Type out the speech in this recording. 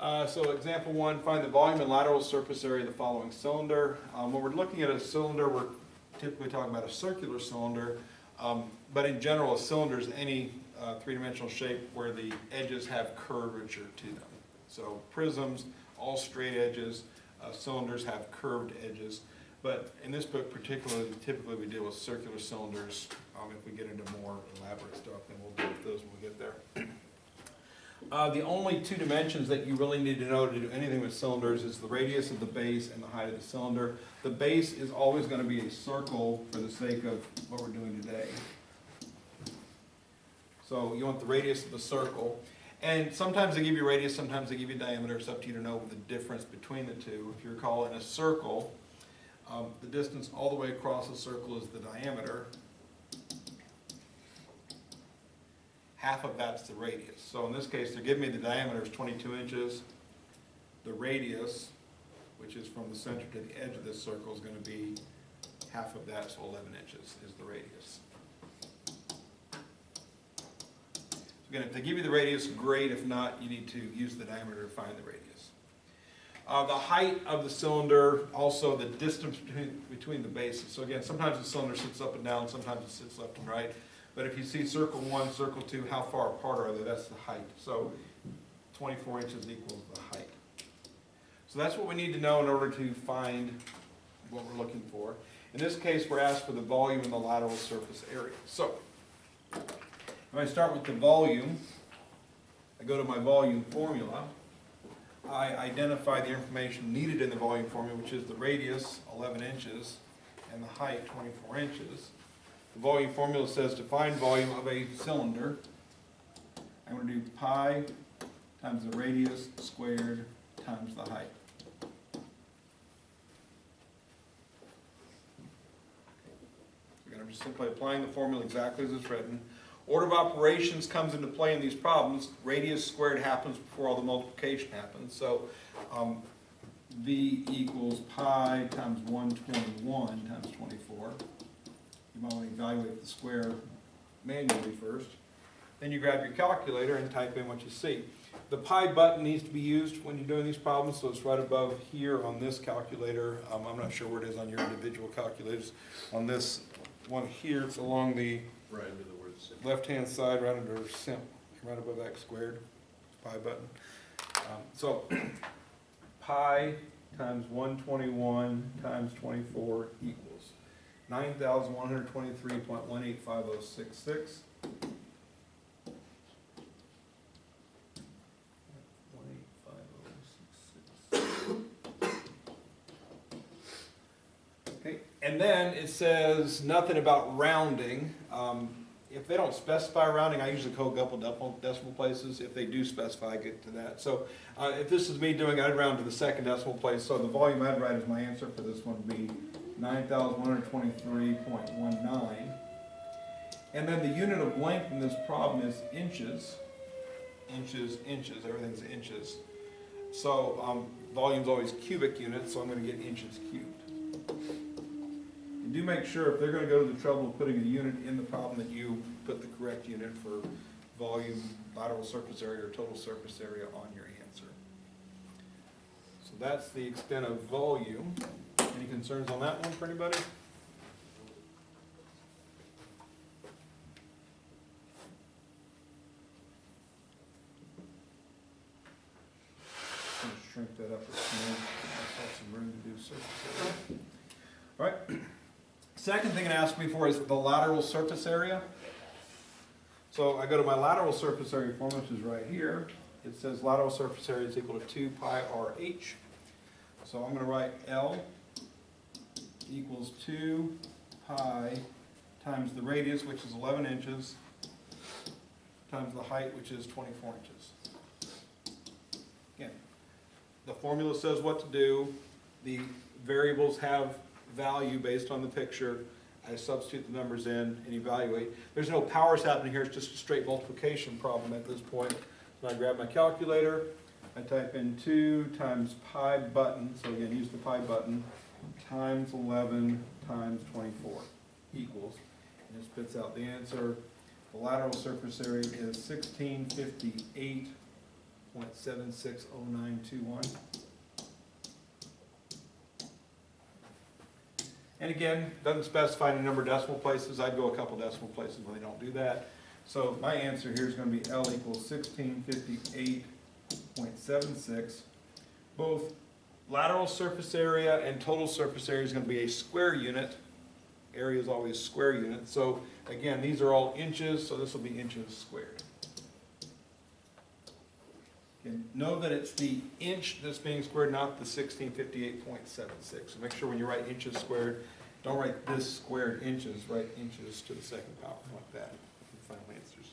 So example 1, find the volume and lateral surface area of the following cylinder. When we're looking at a cylinder, we're typically talking about a circular cylinder, but in general a cylinder is any three-dimensional shape where the edges have curvature to them. So prisms, all straight edges, cylinders have curved edges, but in this book particularly, typically we deal with circular cylinders. If we get into more elaborate stuff, then we'll deal with those when we get there. The only two dimensions that you really need to know to do anything with cylinders is the radius of the base and the height of the cylinder. The base is always going to be a circle for the sake of what we're doing today. So you want the radius of the circle. And sometimes they give you radius, sometimes they give you diameter. It's up to you to know the difference between the two. If you recall, in a circle, the distance all the way across a circle is the diameter. Half of that's the radius. So in this case, they're giving me the diameter is 22 inches. The radius, which is from the center to the edge of this circle, is going to be half of that, so 11 inches is the radius. Again, if they give you the radius, great. If not, you need to use the diameter to find the radius. The height of the cylinder, also the distance between the bases. So again, sometimes the cylinder sits up and down, sometimes it sits left and right. But if you see circle 1, circle 2, how far apart are they? That's the height. So 24 inches equals the height. So that's what we need to know in order to find what we're looking for. In this case, we're asked for the volume and the lateral surface area. So when I start with the volume, I go to my volume formula. I identify the information needed in the volume formula, which is the radius, 11 inches, and the height, 24 inches. The volume formula says to find volume of a cylinder, I'm going to do pi times the radius squared times the height. Again, I'm just simply applying the formula exactly as it's written. Order of operations comes into play in these problems. Radius squared happens before all the multiplication happens. So V equals pi times 121 times 24. You might want to evaluate the square manually first. Then you grab your calculator and type in what you see. The pi button needs to be used when you're doing these problems, so it's right above here on this calculator. I'm not sure where it is on your individual calculators. On this one here, it's along the left-hand side, right under simp, right above x squared, pi button. So pi times 121 times 24 equals 9,123.185066. Okay, and then it says nothing about rounding. If they don't specify rounding, I usually code a couple decimal places. If they do specify, I get to that. So if this is me doing, I'd round to the second decimal place. So the volume I'd write as my answer for this one would be 9,123.19. And then the unit of length in this problem is inches. Inches, inches, everything's inches. So volume's always cubic units, so I'm going to get inches cubed. And do make sure, if they're going to go to the trouble of putting a unit in the problem, that you put the correct unit for volume, lateral surface area, or total surface area on your answer. So that's the extent of volume. Any concerns on that one for anybody? I'm going to shrink that up a smidge. Have some room to do surface area. All right. Second thing it asks me for is the lateral surface area. So I go to my lateral surface area formula, which is right here. It says lateral surface area is equal to 2 pi RH. So I'm going to write L equals 2 pi times the radius, which is 11 inches, times the height, which is 24 inches. Again, the formula says what to do. The variables have value based on the picture. I substitute the numbers in and evaluate. There's no powers happening here. It's just a straight multiplication problem at this point. So I grab my calculator. I type in 2 times pi button, so again, use the pi button, times 11 times 24 equals, and it spits out the answer. The lateral surface area is 1658.9 .760921. And again, doesn't specify any number of decimal places. I'd go a couple decimal places when they don't do that. So my answer here is going to be L equals 1658.76. Both lateral surface area and total surface area is going to be a square unit. Area is always square unit. So again, these are all inches, so this will be inches squared. And know that it's the inch that's being squared, not the 1658.76. So make sure when you write inches squared, don't write this squared inches, write inches to the second power like that. Final answers.